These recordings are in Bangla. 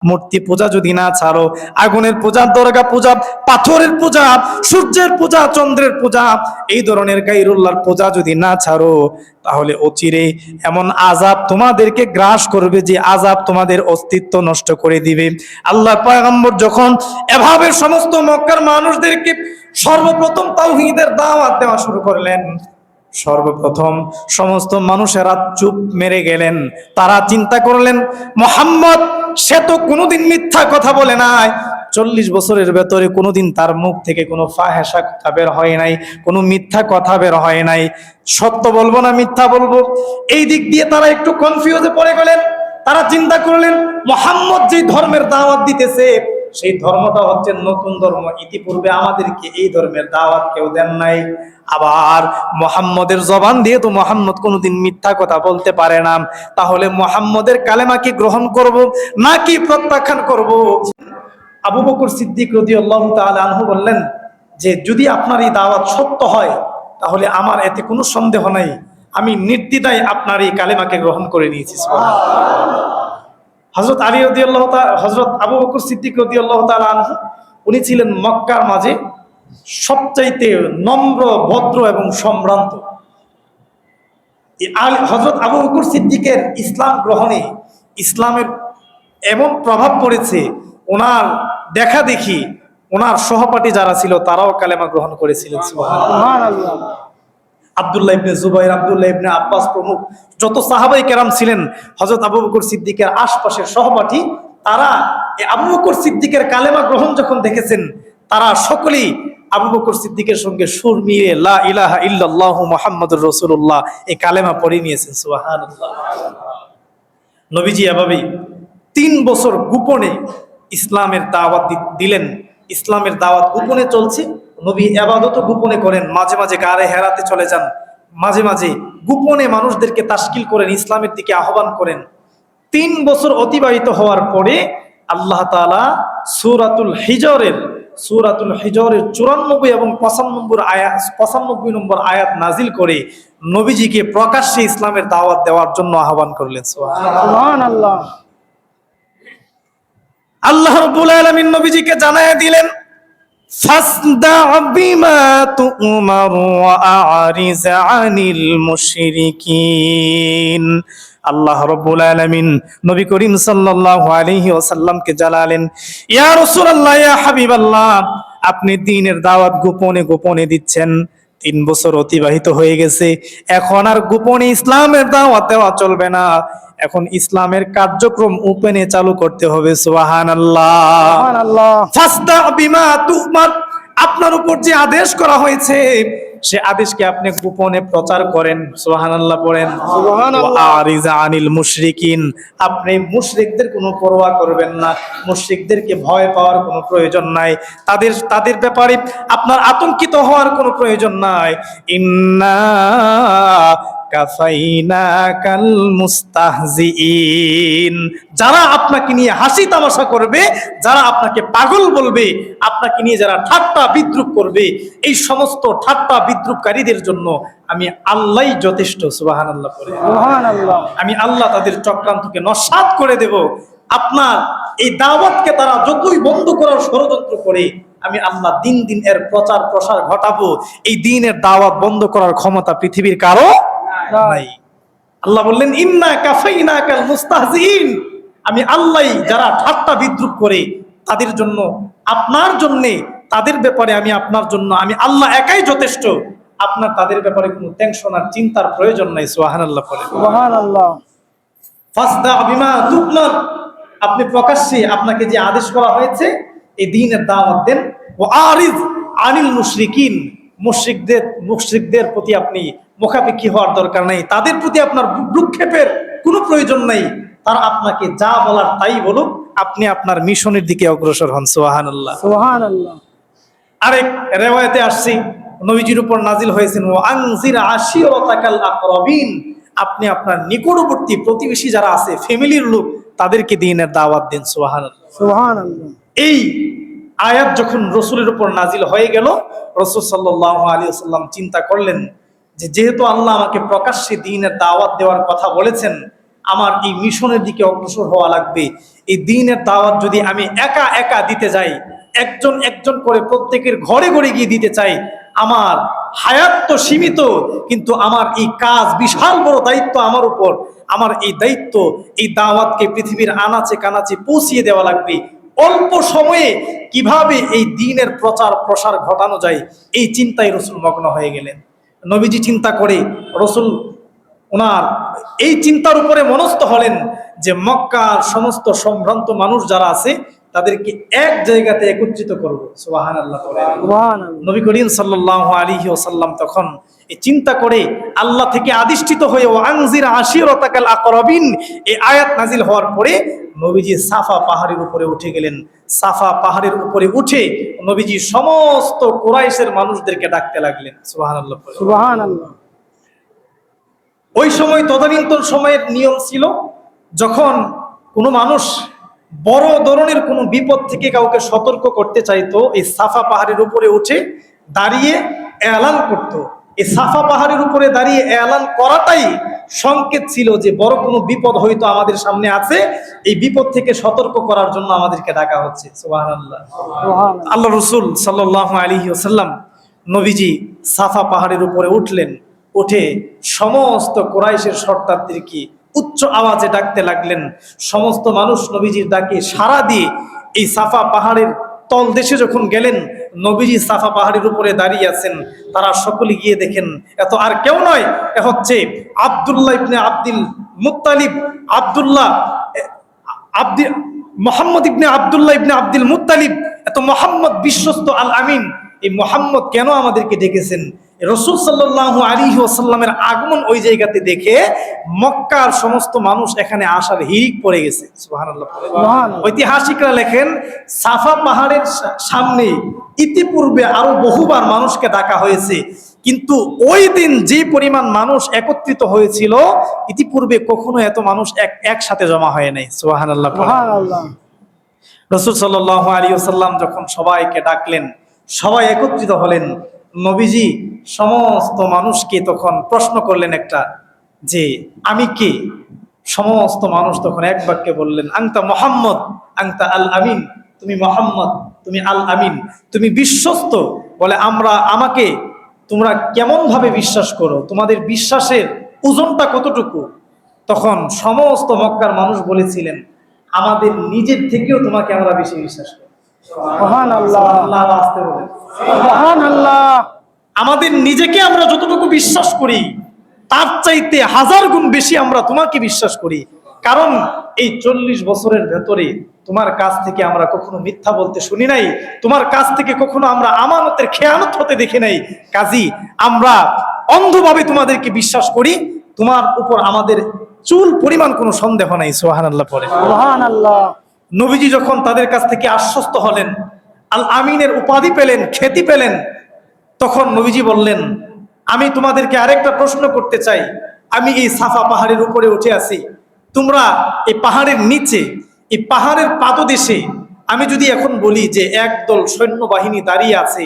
মূর্তি পূজা যদি না ছাড়ো, আগুনের পূজা, দরগা পূজা, পাথরের পূজা, সূর্যের পূজা, চন্দ্রের পূজা, এই ধরনের গায়রুল্লাহর পূজা যদি না ছাড়ো, তাহলে অচিরে এমন আযাব তোমাদেরকে গ্রাস করবে যে আযাব তোমাদের অস্তিত্ব নষ্ট করে দিবে। আল্লাহর পয়গম্বর যখন এভাবে সমস্ত মক্কার মানুষদেরকে সর্বপ্রথম তাওহীদের দাওয়াত দেওয়া শুরু করলেন, সর্বপ্রথম সমস্ত মানুষেরা চুপ মেরে গেলেন। তারা চিন্তা করলেন, মুহাম্মদ সে তো কোনোদিন মিথ্যা কথা বলে নাই, 40 বছরের ভেতরে কোনোদিন তার মুখ থেকে কোনো ফাহেসা কথা বের হয় নাই, কোনো মিথ্যা কথা বের হয় নাই, সত্য বলবো না মিথ্যা বলবো, এই দিক দিয়ে তারা একটু কনফিউজে পড়ে গেলেন। তারা চিন্তা করলেন, মুহাম্মদ যে ধর্মের দাওয়াত দিতেছে সেই ধর্মটা হচ্ছে নতুন ধর্ম, ইতিপূর্বে আমাদেরকে এই ধর্মের দাওয়াত কেউ দেন নাই। আবার মুহাম্মদের জবান দিয়ে তো মুহাম্মদ কোনোদিন মিথ্যা কথা বলতে পারে না, তাহলে মুহাম্মদের কালেমা কি গ্রহণ করব নাকি প্রত্যাখ্যান করব? আবু বকর সিদ্দিক রাদিয়াল্লাহু তাআলা আনহু বললেন যে যদি আপনার এই দাওয়াত সত্য হয় তাহলে আমার এতে কোনো সন্দেহ নাই, আমি নির্দ্বিধায় আপনার এই কালেমাকে গ্রহণ করে নিয়েছি। হযরত আলী রাদিয়াল্লাহু তাআলা, হযরত আবু বকর সিদ্দিক রাদিয়াল্লাহু তাআলা আনহু, উনি ছিলেন মক্কার মাঝে সবচাইতে নম্র, ভদ্র এবং সম্ভ্রান্ত। হযরত আবু বকর সিদ্দিকের ইসলাম গ্রহণে ইসলামের এমন প্রভাব পড়েছে, ওনার দেখা দেখি ওনার সহপাঠী যারা ছিল তারাও কালেমা গ্রহণ করেছিলেন। সুবহানাল্লাহ। আব্দুল্লাহ ইবনে জুবাইর, আব্দুল্লাহ ইবনে আব্বাস প্রমুখ যত সাহাবায়ে কেরাম ছিলেন হযরত আবু বকর সিদ্দিকের আশপাশের সহপাঠী, তারা এই আবু বকর সিদ্দিকের কালেমা গ্রহণ যখন দেখেছেন, তারা সকলেই আবু বকর সিদ্দিকের সঙ্গে সুর মিলিয়ে লা ইলাহা ইল্লাল্লাহু মুহাম্মাদুর রাসূলুল্লাহ এই কালেমা পড়ে নিয়েছেন। সুবহানাল্লাহ। নবীজি এভাবেই 3 বছর গোপনে ইসলামের দাওয়াত দিলেন। ইসলামের দাওয়াত গোপনে চলছে, নবী ইবাদত গোপনে করেন, মাঝে মাঝে গারে হেরাতে চলে যান, মাঝে মাঝে গোপনে মানুষদেরকে তাশকিল করেন, ইসলামের দিকে আহ্বান করেন। 3 বছর অতিবাহিত হওয়ার পরে আল্লাহ তাআলা সূরাতুল হিজরের 94 এবং 95 নম্বর আয়াত নাজিল করে নবীজিকে প্রকাশ্যে ইসলামের দাওয়াত দেওয়ার জন্য আহ্বান করলেন। সুবহানাল্লাহ। আল্লাহ রাব্বুল আলামিন নবীজিকে জানায় দিলেন, ফাসদা বিমা তুমার ওয়া আ'রিজ আনিল মুশরিকিন। আল্লাহ রাব্বুল আলামিন নবী করিম সাল্লাল্লাহু আলাইহি ওয়াসাল্লামকে জানালেন, ইয়া রাসূলুল্লাহ, ইয়া হাবিবাল্লাহ, আপনি দ্বীনের দাওয়াত গোপনে গোপনে দিচ্ছেন, 3 বছর অতিবাহিত হয়ে গেছে, এখন আর গোপনে ইসলামের দাওয়াত দেওয়া চলবে না, এখন ইসলামের কার্যক্রম ওপেনে চালু করতে হবে। সুবহানাল্লাহ। সুবহানাল্লাহ। ফাসদা বিমা তুমার, আপনার উপর যে আদেশ করা হয়েছে সে আদেশকে আপনি গোপনে প্রচার করেন। সুবহানাল্লাহ পড়েন। সুবহানাল্লাহ। আ'রিজ আনিল মুশরিকিন, আপনি মুশরিকদের কোনো পরোয়া করবেন না, মুশরিকদেরকে ভয় পাওয়ার কোনো প্রয়োজন নাই, তাদের ব্যাপারে আপনার আতঙ্কিত হওয়ার কোনো প্রয়োজন নাই। ইন্না কাফাইনাকাল মুস্তাহজিইন, যারা আপনাকে নিয়ে হাসি তামাশা করবে, যারা আপনাকে পাগল বলবে, আপনাকে নিয়ে যারা ঠাট্টা বিদ্রূপ করবে, এই সমস্ত ঠাট্টা বিদ্রূপকারীদের জন্য আমি আল্লাহই যথেষ্ট। সুবহানাল্লাহ পড়ে। সুবহানাল্লাহ। আমি আল্লাহ তাদের চক্রান্তকে নস্যাৎ করে দেব। আপনার এই দাওয়াতকে তারা যতই বন্ধ করার ষড়যন্ত্র করে, আমি আল্লাহ দিন দিন এর প্রচার প্রসার ঘটাবো। এই দ্বীনের দাওয়াত বন্ধ করার ক্ষমতা পৃথিবীর কারো নাই। আল্লাহ বললেন, ইন্না কাফাইনাকাল মুস্তাহজিইন, আমি আল্লাহই যারা ঠাট্টা বিদ্রূপ করে তাদের জন্য, আপনার জন্য, তাদের ব্যাপারে আমি আপনার জন্য, আমি আল্লাহ একাই যথেষ্ট। আপনার তাদের ব্যাপারে কোনো টেনশন আর চিন্তার প্রয়োজন নাই। সুবহানাল্লাহ বলে। সুবহানাল্লাহ। ফাসদা বিমা তুমার, আপনি প্রকাশ্যে আপনাকে যে আদেশ করা হয়েছে এই দ্বীনের দাওয়াত দেন। ওয়া আ'রিজ আনিল মুশরিকিন, মুশরিকদের প্রতি আপনি মুখাপেক্ষী হওয়ার দরকার নাই, তাদের প্রতি আপনার ভ্রুক্ষেপের কোনো প্রয়োজন নাই, তারা আপনাকে যা বলার তাই বলুক, আপনি আপনার মিশনের দিকে অগ্রসর হন। সুবহানাল্লাহ। সুবহানাল্লাহ। আরেক রিওয়ায়াতে আসছে নবীজির উপর নাজিল হয়েছেন, ওয়া আনজির আশিরাতাকাল আকরাবিন, আপনি আপনার নিকটবর্তী প্রতিবেশী যারা আছে, ফ্যামিলির লোক, তাদেরকে দ্বীনের দাওয়াত দেন। সুবহানাল্লাহ। সুবহানাল্লাহ। এই আয়াত যখন রাসূলের উপর নাজিল হয়ে গেল, রাসূল সাল্লাল্লাহু আলাইহি ওয়াসাল্লাম চিন্তা করলেন যে যেহেতু আল্লাহ আমাকে প্রকাশ্যে দ্বীনের দাওয়াত দেওয়ার কথা বলেছেন, আমার এই মিশনের দিকে অগ্রসর হওয়া লাগবে। এই দ্বীনের দাওয়াত যদি আমি একা একা দিতে যাই, একজন একজন করে প্রত্যেকের ঘরে ঘরে গিয়ে দিতে চাই, আমার হায়াত তো সীমিত, কিন্তু আমার এই কাজ বিশাল বড় দায়িত্ব আমার উপর। আমার এই দায়িত্ব, এই দাওয়াতকে পৃথিবীর আনাচে কানাচে পৌঁছিয়ে দেওয়া লাগবে। অল্প সময়ে কিভাবে এই দ্বীনের প্রচার প্রসার ঘটানো যায়, এই চিন্তায় রসুল মগ্ন হয়ে গেলেন। নবীজি চিন্তা করে, রসুল ওনার এই চিন্তার উপরে মনস্থ হলেন যে মক্কার সমস্ত সম্ভ্রান্ত মানুষ যারা আছে তাদেরকে এক জায়গাতে একত্রিত করব। সুবহানাল্লাহ। নবী করিম সাল্লাল্লাহু আলাইহি ওয়াসাল্লাম তখন এই চিন্তা করে আল্লাহ থেকে আদিষ্ঠিত হয়ে ও আনজির আশিরাতাকাল আকরাবিন এই আয়াত নাজিল হওয়ার পরে নবীজি সাফা পাহাড়ের উপরে উঠে গেলেন। সাফা পাহাড়ের উপরে উঠে নবীজি সমস্ত কুরাইশের মানুষদেরকে ডাকতে লাগলেন। সুবহানাল্লাহ, সুবহানাল্লাহ। ওই সময় তদানীন্তন সময়ের নিয়ম ছিল, যখন কোনো মানুষ বড় ধরনের কোনো বিপদ থেকে কাউকে সতর্ক করতে চাইতো, এই সাফা পাহাড়ের উপরে উঠে দাঁড়িয়ে এলান করত। এই সাফা পাহাড়ের উপরে দাঁড়িয়ে এলান করাটাই সংকেত ছিল যে বড় কোনো বিপদ হয়তো আমাদের সামনে আছে, এই বিপদ থেকে সতর্ক করার জন্য আমাদেরকে ডাকা হচ্ছে। সুবহানাল্লাহ। আল্লাহ রসুল সাল্লাল্লাহু আলাইহি ওয়াসাল্লাম নবীজি সাফা পাহাড়ের উপরে উঠলেন, উঠে সমস্ত কুরাইশের সর্দারদেরকে উচ্চ আওয়াজে ডাকতে লাগলেন। সমস্ত মানুষ নবীজির ডাকে সাড়া দিয়ে এই সাফা পাহাড়ের তলদেশে যখন গেলেন, নবীজি সাফা পাহাড়ের উপরে দাঁড়িয়ে আছেন। তারা সকলে গিয়ে দেখেন এত আর কেউ নয়, এ হচ্ছে আব্দুল্লাহ ইবনে আব্দুল মুত্তালিব, মোহাম্মদ ইবনে আব্দুল্লাহ ইবনে আব্দুল মুত্তালিব। এত মোহাম্মদ বিশ্বস্ত আল আমিন, এই মোহাম্মদ কেন আমাদেরকে ডেকেছেন? রাসূল সাল্লাল্লাহু আলাইহি ওয়াসাল্লামের আগমন ওই জায়গাতে দেখে মক্কার সমস্ত মানুষ এখানে আসার হিড়িক পড়ে গেছে। সুবহানাল্লাহ। ঐতিহাসিকরা লেখেন সাফা পাহাড়ের সামনে ইতিপূর্বে আরো বহুবার মানুষকে ডাকা হয়েছে, কিন্তু ওই দিন যে পরিমাণ মানুষ একত্রিত হয়েছিল ইতিপূর্বে কখনো এত মানুষ একসাথে জমা হয় নাই। সুবহানাল্লাহ। রাসূল সাল্লাল্লাহু আলাইহি ওয়াসাল্লাম যখন সবাইকে ডাকলেন, সবাই একত্রিত হলেন, নবীজি সমস্ত মানুষকে তখন প্রশ্ন করলেন একটা, যে আমি কে? সমস্ত মানুষ তখন এক বাক্যে বললেন, আনতা মুহাম্মদ আনতা আল আমিন, তুমি মুহাম্মদ, তুমি আল আমিন, তুমি বিশ্বস্ত। বলে আমাকে তোমরা কেমন ভাবে বিশ্বাস করো, তোমাদের বিশ্বাসের ওজনটা কতটুকু? তখন সমস্ত মক্কার মানুষ বলেছিলেন, আমাদের নিজের থেকেও তোমাকে আমরা বেশি বিশ্বাস করি। সুবহানাল্লাহ। আল্লাহ আসতে বলেন সুবহানাল্লাহ। আমাদের নিজেকে আমরা যতটুকু বিশ্বাস করি তার চাইতে 1000 গুণ বেশি আমরা তোমাকে বিশ্বাস করি, কারণ এই 40 বছরের ভেতরে তোমার কাছ থেকে আমরা কখনো মিথ্যা বলতে শুনি নাই, তোমার কাছ থেকে কখনো আমরা আমানতের খেয়ানত হতে দেখি নাই। কাজী আমরা অন্ধভাবে তোমাদেরকে বিশ্বাস করি, তোমার উপর আমাদের চুল পরিমাণ কোনো সন্দেহ নাই। সুবহানাল্লাহ পড়ে সুবহানাল্লাহ। নবীজি যখন তাদের কাছ থেকে আশ্বস্ত হলেন, আল আমিনের উপাধি পেলেন, খ্যাতি পেলেন, তখন নবীজি বললেন, আমি তোমাদেরকে আরেকটা প্রশ্ন করতে চাই। আমি এই সাফা পাহাড়ের উপরে উঠে আছি, তোমরা এই পাহাড়ের নিচে, এই পাহাড়ের পাদদেশে আমি যদি এখন বলি যে একদল সৈন্যবাহিনী দাঁড়িয়ে আছে,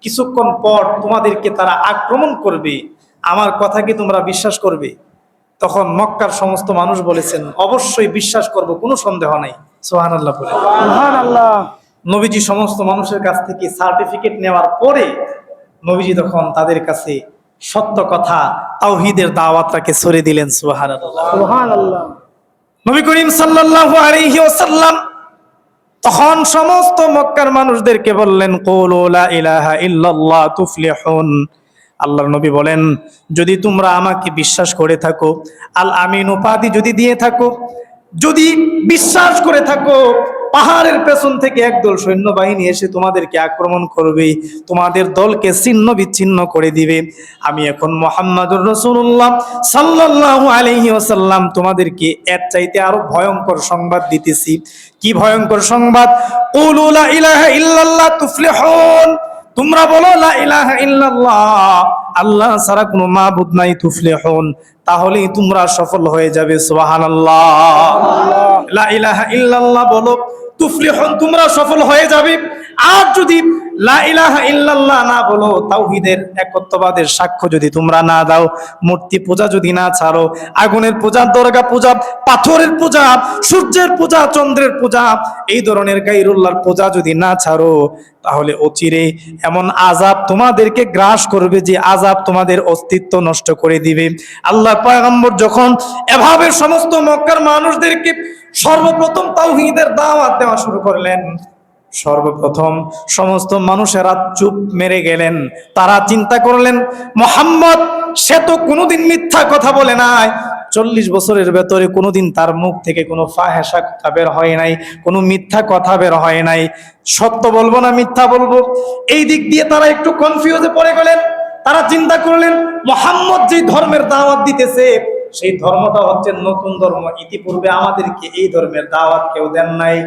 কিছুক্ষণ পর তোমাদেরকে তারা আক্রমণ করবে, আমার কথা কি তোমরা বিশ্বাস করবে? তখন মক্কার সমস্ত মানুষ বলেছেন, অবশ্যই বিশ্বাস করব, কোনো সন্দেহ নাই। সুবহানাল্লাহ বলে সুবহানাল্লাহ। নবীজি সমস্ত মানুষের কাছ থেকে সার্টিফিকেট নেওয়ার পরে নবীজি তখন তাদের কাছে সত্য কথা তাওহীদের দাওয়াতটাকে ছড়িয়ে দিলেন। সুবহানাল্লাহ সুবহানাল্লাহ। নবী করিম সাল্লাল্লাহু আলাইহি ওয়াসাল্লাম তখন সমস্ত মক্কার মানুষদেরকে বললেন, কুলু লা ইলাহা ইল্লাল্লাহ তুফলিহুন। আল্লাহর নবী বলেন, যদি তোমরা আমাকে বিশ্বাস করে থাকো, আল আমিন উপাধি যদি দিয়ে থাকো, যদি বিশ্বাস করে থাকো, পাহাড়ের পেছন থেকে একদল সৈন্যবাহিনী এসে তোমাদেরকে আক্রমণ করবে, তোমাদের দলকে ছিন্ন বিচ্ছিন্ন করে দিবে, আমি এখন মুহাম্মাদুর রাসূলুল্লাহ সাল্লাল্লাহু আলাইহি ওয়াসাল্লাম তোমাদেরকে এর চাইতে আরো ভয়ঙ্কর সংবাদ দিতেছি। কি ভয়ঙ্কর সংবাদ? কুলু লা ইলাহা ইল্লাল্লাহ তুফলিহুন, তোমরা বলো লা ইলাহা ইল্লাল্লাহ, আল্লাহ ছাড়া কোনো মাবুদ নাই, তুফলিহুন, তাহলেই তোমরা সফল হয়ে যাবে। সুবহানাল্লাহ। লা ইলাহা ইল্লাল্লাহ বলো, তুফলিহুন, তোমরা সফল হয়ে যাবে। আর যদি লা ইলাহা ইল্লাল্লাহ না বলো, তাওহীদের একত্ববাদের সাক্ষ্য যদি তোমরা না দাও, মূর্তি পূজা যদি না ছাড়ো, আগুনের পূজা, দরগা পূজা, পাথরের পূজা, সূর্যের পূজা, চন্দ্রের পূজা, এই ধরনের গায়রুল্লাহর পূজা যদি না ছাড়ো, তাহলে অচিরে এমন আযাব তোমাদেরকে গ্রাস করবে যে আযাব তোমাদের অস্তিত্ব নষ্ট করে দিবে। আল্লাহর পয়গম্বর যখন এভাবে সমস্ত মক্কার মানুষদেরকে সর্বপ্রথম তাওহীদের দাওয়াত দেওয়া শুরু করলেন, সর্বপ্রথম সমস্ত মানুষেরা চুপ মেরে গেলেন। তারা চিন্তা করলেন, মুহাম্মদ সে তো কোনোদিন মিথ্যা কথা বলে নাই, 40 বছরের ভেতরে কোনোদিন তার মুখ থেকে কোনো ফাহেসা কথা বের হয় নাই, কোনো মিথ্যা কথা বের হয় নাই, সত্য বলবো না মিথ্যা বলবো, এই দিক দিয়ে তারা একটু কনফিউজে পড়ে গেলেন। তারা চিন্তা করলেন, মুহাম্মদ যে ধর্মের দাওয়াত দিতেছে সেই ধর্মটা হচ্ছে নতুন ধর্ম, ইতিপূর্বে আমাদেরকে এই ধর্মের দাওয়াত কেউ দেন নাই।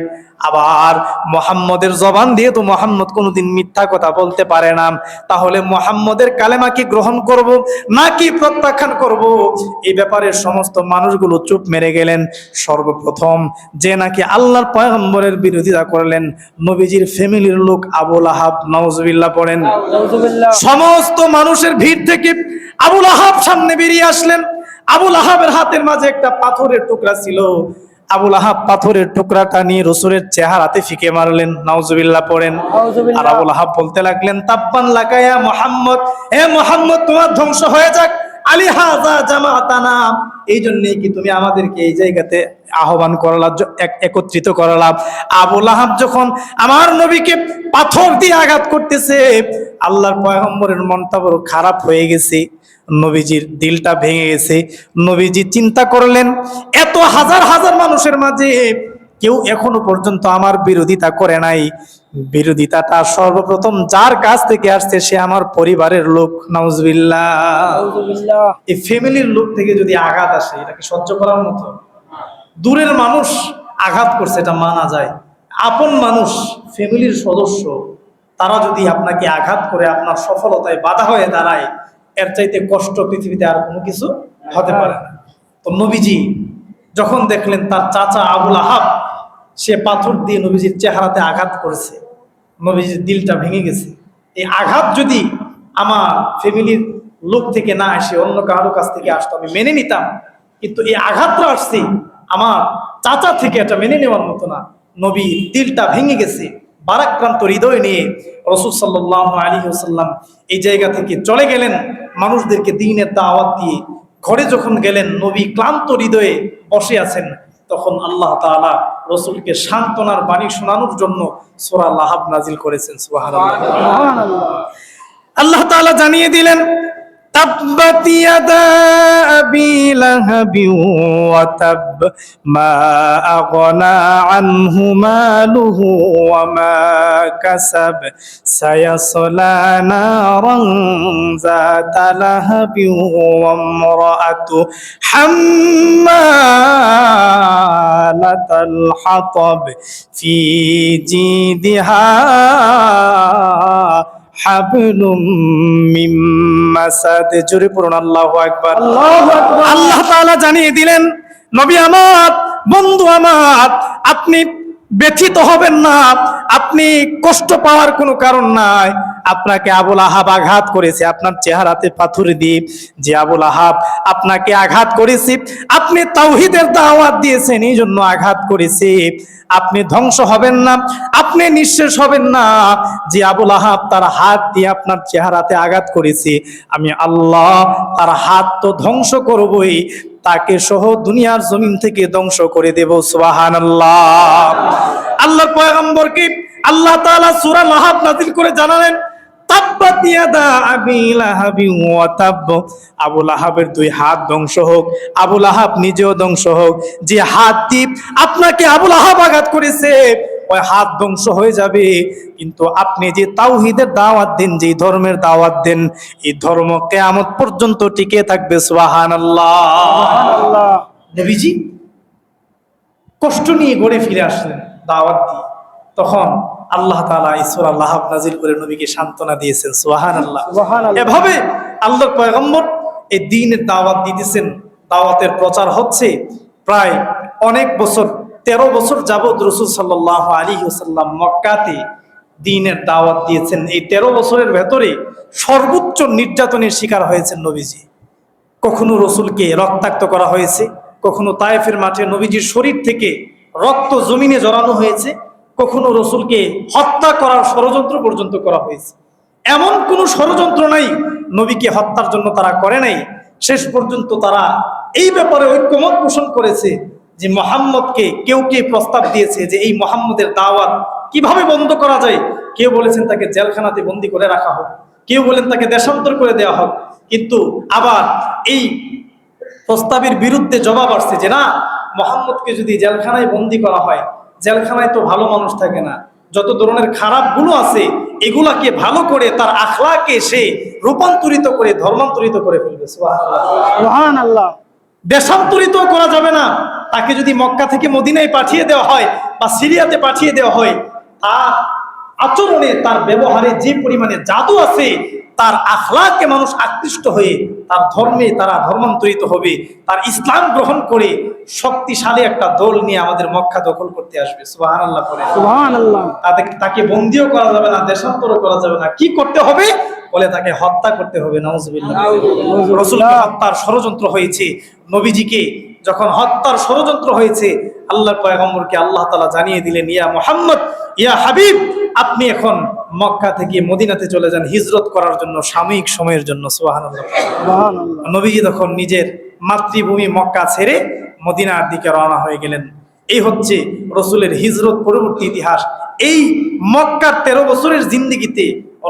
আবার মুহাম্মদের জবান দিয়ে তো মুহাম্মদ কোনোদিন মিথ্যা কথা বলতে পারে না, তাহলে মুহাম্মদের কালেমা কি গ্রহণ করব নাকি প্রত্যাখ্যান করব? এই ব্যাপারে সমস্ত মানুষগুলো চুপ মেরে গেলেন। সর্বপ্রথম যে নাকি আল্লাহর পয়গম্বরের বিরোধিতা করলেন, নবীজির ফ্যামিলির লোক আবু লাহাব, নাউজুবিল্লাহ পড়েন। সমস্ত মানুষের ভিড় থেকে আবু লাহাব সামনে বেরিয়ে আসলেন। আবু লাহাবের হাতের মাঝে একটা পাথরের টুকরা ছিল। আবু লাহাব পাথরের টুকরাটা নিয়ে রাসূলের চেহারাতে ফিকে মারলেন, নাউজুবিল্লাহ পড়েন। আর আবু লাহাব বলতে লাগলেন, তাব্বান লাকা ইয়া মুহাম্মদ, হে মুহাম্মদ তোমার ধ্বংস হয়ে যাক, আলী হাযা জামাতানা, এই জন্যই কি তুমি আমাদেরকে এই জায়গাতে আহ্বান করলা, একত্রিত করলা? আবু লাহাব যখন আমার নবীকে পাথর দিয়ে আঘাত করতেছে, আল্লাহর পয়গম্বরের মনটা বড় খারাপ হয়ে গেছে, নবীজির দিলটা ভেঙে গেছে। নবীজি চিন্তা করলেন, এত হাজার হাজার মানুষের মাঝে কেউ এখনো পর্যন্ত আমার বিরোধিতা করে নাই, বিরোধিতাটা সর্বপ্রথম যার কাছ থেকে আসছে সে আমার পরিবারের লোক, নাউজুবিল্লাহ। এই ফ্যামিলির লোক থেকে যদি আঘাত আসে, এটা কি সহ্য করার মতো? দূরের মানুষ আঘাত করছে এটা মানা যায়, আপন মানুষ, ফ্যামিলির সদস্য, তারা যদি আপনাকে আঘাত করে আপনার সফলতায় বাধা হয়ে দাঁড়ায়, এর চাইতে কষ্ট পৃথিবীতে আর কোনো কিছু হতে পারে না। তো নবীজি যখন দেখলেন তার চাচা আবু লাহাব সে পাথর দিয়ে নবীজির চেহারাতে আঘাত করেছে, নবীজির দিলটা ভেঙে গেছে। এই আঘাত যদি আমার ফ্যামিলির লোক থেকে না আসে, অন্য কারো কাছ থেকে আসতো আমি মেনে নিতাম, কিন্তু এই আঘাতটা আসছে আমার চাচা থেকে, এটা মেনে নেওয়ার মতো না। নবী দিলটা ভেঙে গেছে, বারাক্রান্ত হৃদয় নিয়ে রাসূল সাল্লাল্লাহু আলাইহি ওয়াসাল্লাম এই জায়গা থেকে চলে গেলেন মানুষদেরকে দ্বীনের দাওয়াত দিয়ে। ঘরে যখন গেলেন, নবী ক্লান্ত হৃদয়ে বসে আছেন, তখন আল্লাহ তাআলা রাসূলকে সান্ত্বনার বাণী শোনানোর জন্য সূরা লাহাব নাজিল করেছেন। সুবহানাল্লাহ। আল্লাহ তাআলা জানিয়ে দিলেন, তাব্বাত ইয়াদা আবি লাহাবিন ওয়া তাব, মা আগনা আনহু মালুহু ওয়া মা কাসাব, সায়াসলা নারান যাতা লাহাবিন ওয়া ইমরাআতু হাম্মালাতাল হাতাব, ফি জিদিহা হাবলুম মিন মাসাদ। জোরে পড়ুন আল্লাহু আকবার। আল্লাহ তাআলা জানিয়ে দিলেন, নবী আমার, বন্ধু আমার, আপনি ব্যথিত হবেন না, আপনি কষ্ট পাওয়ার কোনো কারণ নাই। আপনাকে আবু লাহাব আঘাত করেছে আপনার চেহারাতে পাথর দিয়ে, যে আবু লাহাব আপনাকে আঘাত করেছে, আপনি তাওহীদের দাওয়াত দিয়েছেন এই জন্য আঘাত করেছে। আপনি ধ্বংস হবেন না, আপনি নিঃশেষ হবেন না। যে আবু লাহাব তার হাত দিয়ে আপনার চেহারাতে আঘাত করেছে, আমি আল্লাহ তার হাত তো ধ্বংস করবই, তাকে সহ দুনিয়ার জমিন থেকে ধ্বংস করে দেব। সুবহানাল্লাহ। আল্লাহর পয়গম্বরকে আল্লাহ তাআলা সূরা লাহাব নাযিল করে জানালেন, তাব্বাত ইয়াদা আবি লাহাবিন ওয়া তাব, আবু লাহাবের দুই হাত ধ্বংস হোক, আবু লাহাব নিজেও ধ্বংস হোক। যে হাত দিয়ে আপনাকে আবু লাহাব আঘাত করেছে ওই হাত ধ্বংস হয়ে যাবে, কিন্তু আপনি যে তাওহীদের দাওয়াত দেন, যে ধর্মের দাওয়াত দেন, এই ধর্ম কিয়ামত পর্যন্ত টিকে থাকবে। সুবহানাল্লাহ। সুবহানাল্লাহ। নবীজি কষ্ট নিয়ে ঘরে ফিরে আসলেন দাওয়াত দিয়ে, তখন আল্লাহ তাআলা সূরা লাহাব নাযিল করে নবীকে সান্ত্বনা দিয়েছেন। সুবহানাল্লাহ। এভাবে আল্লাহর পয়গম্বর এই দ্বীনের দাওয়াত দিতেছেন, দাওয়াতের প্রচার হচ্ছে প্রায় অনেক বছর, 13 বছর যাবত রাসূল সাল্লাল্লাহু আলাইহি ওয়াসাল্লাম মক্কাতে দ্বীনের দাওয়াত দিয়েছেন। এই 13 বছরের ভেতরে সর্বোচ্চ নির্যাতনের শিকার হয়েছেন নবীজি। কখনো রসুলকে রক্তাক্ত করা হয়েছে, কখনো তায়েফের মাঠে নবীজির শরীর থেকে রক্ত জমিনে জড়ানো হয়েছে, কখনো রসুলকে হত্যা করার ষড়যন্ত্র পর্যন্ত করা হয়েছে। এমন কোনো ষড়যন্ত্র নাই নবীকে হত্যার জন্য তারা করে নাই। শেষ পর্যন্ত তারা এই ব্যাপারে ঐক্যমত পোষণ করেছে যে মোহাম্মদকে কেউ কে প্রস্তাব দিয়েছে যে এই মোহাম্মদের দাওয়াত কিভাবে বন্ধ করা যায়। কেউ বলেছেন তাকে জেলখানাতে বন্দি করে রাখা হোক, কেউ বলেন তাকে দেশান্তর করে দেওয়া হোক। কিন্তু আবার এই প্রস্তাবের বিরুদ্ধে জবাব আসছে যে না, মোহাম্মদকে যদি জেলখানায় বন্দি করা হয়, জেলখানায় তো ভালো মানুষ থাকে না, যত ধরনের খারাপ গুলো আছে এগুলাকে ভালো করে তার আখলাকে সে রূপান্তরিত করে ধর্মান্তরিত করে ফেলবে। সুবহানাল্লাহ। দেশান্তরিত করা যাবে না। তাকে যদি মক্কা থেকে মদিনায় পাঠিয়ে দেওয়া হয় বা সিরিয়াতে পাঠিয়ে দেওয়া হয়, তার আচরণে তার ব্যবহারে যে পরিমাণে জাদু আছে, তার আখলাকে মানুষ আকৃষ্ট হয়ে তার ধর্মে তারা ধর্মান্তরিত হবে, তার ইসলাম গ্রহণ করে শক্তিশালী একটা দল নিয়ে আমাদের মক্কা দখল করতে আসবে। সুবহানাল্লাহ পড়ে। সুবহানাল্লাহ। তাকে বন্দিও করা যাবে না, দেশান্তরও করা যাবে না। কি করতে হবে বলে? তাকে হত্যা করতে হবে। নাউজুবিল্লাহ। রাসূলকে হত্যার ষড়যন্ত্র হয়েছে। নবীজিকে যখন হত্যার ষড়যন্ত্র হয়েছে, আল্লাহর পয়গম্বরকে আল্লাহ তাআলা জানিয়ে দিলেন, ইয়া মুহাম্মদ, ইয়া হাবিব, আপনি এখন মক্কা থেকে মদিনাতে চলে যান হিজরত করার জন্য, সাময়িক সময়ের জন্য। সুবহানাল্লাহ। নবীজি তখন নিজের মাতৃভূমি মক্কা ছেড়ে মদিনার দিকে রওনা হয়ে গেলেন। এই হচ্ছে রসুলের হিজরত পরবর্তী ইতিহাস। এই মক্কার 13 বছরের জিন্দেগিতে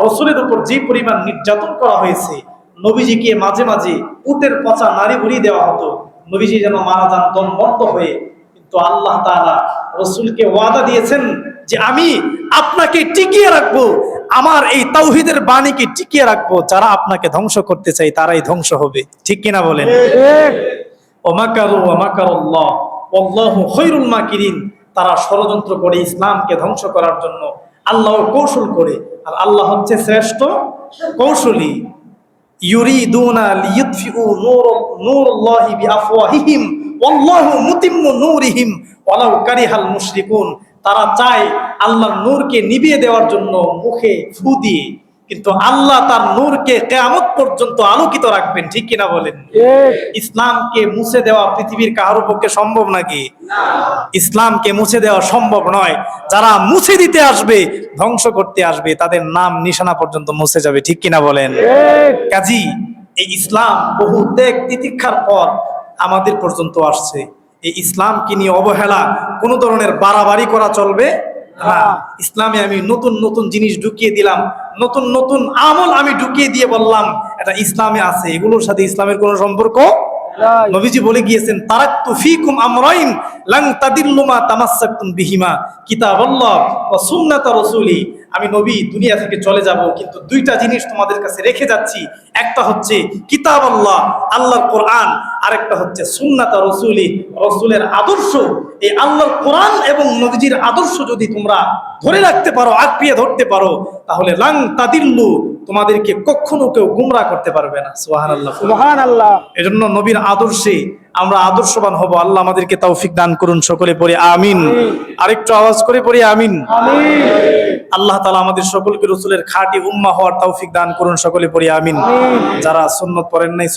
রসুলের উপর যে পরিমাণ নির্যাতন করা হয়েছে, নবীজিকে মাঝে মাঝে উটের পচা নাড়ি ভুড়ি দেওয়া হতো, নবীজি যেন মারা যান দম বন্ধ হয়ে। কিন্তু আল্লাহ তাআলা রসুলকে ওয়াদা দিয়েছেন যে আমি আপনাকে টিকিয়ে রাখবো, আমার এই তাওহীদের বাণীকে টিকিয়ে রাখবো। যারা আপনাকে ধ্বংস করতে চাই তারাই ধ্বংস হবে। ঠিক কিনা বলেন? ওমাকারু ওমাকারুল্লাহ ওয়াল্লাহু খায়রুল মাকিরিন। তারা ষড়যন্ত্র করে ইসলামকে ধ্বংস করার জন্য, আল্লাহ কৌশল করে, আর আল্লাহ হচ্ছে শ্রেষ্ঠ কৌশলী। ইউরিদুনা লিইউতফিউ নূরাল্লাহি বিআফওয়াহিহিম ওয়াল্লাহু মুতিম্মু নূরিহিম ওয়ালাউ কারিহাল মুশরিকুন। তারা চায় আল্লাহর নূরকে নিভিয়ে দেওয়ার জন্য মুখে ফু দিয়ে, কিন্তু আল্লাহ তার নূরকে কিয়ামত পর্যন্ত আলোকিত রাখবেন। ঠিক কিনা বলেন? ইসলামকে মুছে দেওয়া পৃথিবীর কারোর পক্ষে সম্ভব নাকি? ইসলামকে মুছে দেওয়া সম্ভব নয়। যারা মুছে দিতে আসবে, ধ্বংস করতে আসবে, তাদের নাম নিশানা পর্যন্ত মুছে যাবে। ঠিক কিনা বলেন? কাজী এই ইসলাম বহু ত্যাগ তিতিক্ষার পর আমাদের পর্যন্ত আসছে। এই ইসলামকে নিয়ে অবহেলা, কোন ধরনের বাড়াবাড়ি করা চলবে না। ইসলামে আমি নতুন নতুন জিনিস ঢুকিয়ে দিলাম, নতুন নতুন আমল আমি ঢুকিয়ে দিয়ে বললাম এটা ইসলামে আছে, এগুলোর সাথে ইসলামের কোনো সম্পর্ক। নবীজি বলে গিয়েছেন, তারাকতু ফীকুম আমরাইন লান তাদিল্লু মা তামাসসাকতুম বিহিমা কিতাবাল্লাহ ওয়া সুন্নাতা রাসূলি। আমি নবী দুনিয়া থেকে চলে যাব, কিন্তু দুইটা জিনিস তোমাদের কাছে রেখে যাচ্ছি। একটা হচ্ছে কিতাব আল্লাহ, আল্লাহর কোরআন, আরেকটা হচ্ছে সুন্নাতা রাসূলি, রাসূলের আদর্শ। এই আল্লাহর কোরআন এবং নবীজির আদর্শ যদি তোমরা ধরে রাখতে পারো, আঁকড়িয়ে ধরতে পারো, তাহলে লাং তাদিল্লু, তোমাদেরকে কখনো কেউ গুমরাহ করতে পারবে না। সুবহানাল্লাহ, সুবহানাল্লাহ। এজন্য নবীর আদর্শে আমরা আদর্শবান হব। আল্লাহ আমাদেরকে তৌফিক দান করুন। সকলে পড়ি আমিন। আরেকটু আওয়াজ করে পড়ি আমিন। আল্লাহ তাআলা আমাদের সকলকে রাসূলের খাঁটি উম্মাহ হওয়ার তৌফিক দান করুন। সকলে পড়ি আমিন। যারা সুন্নাত পড়েন নাই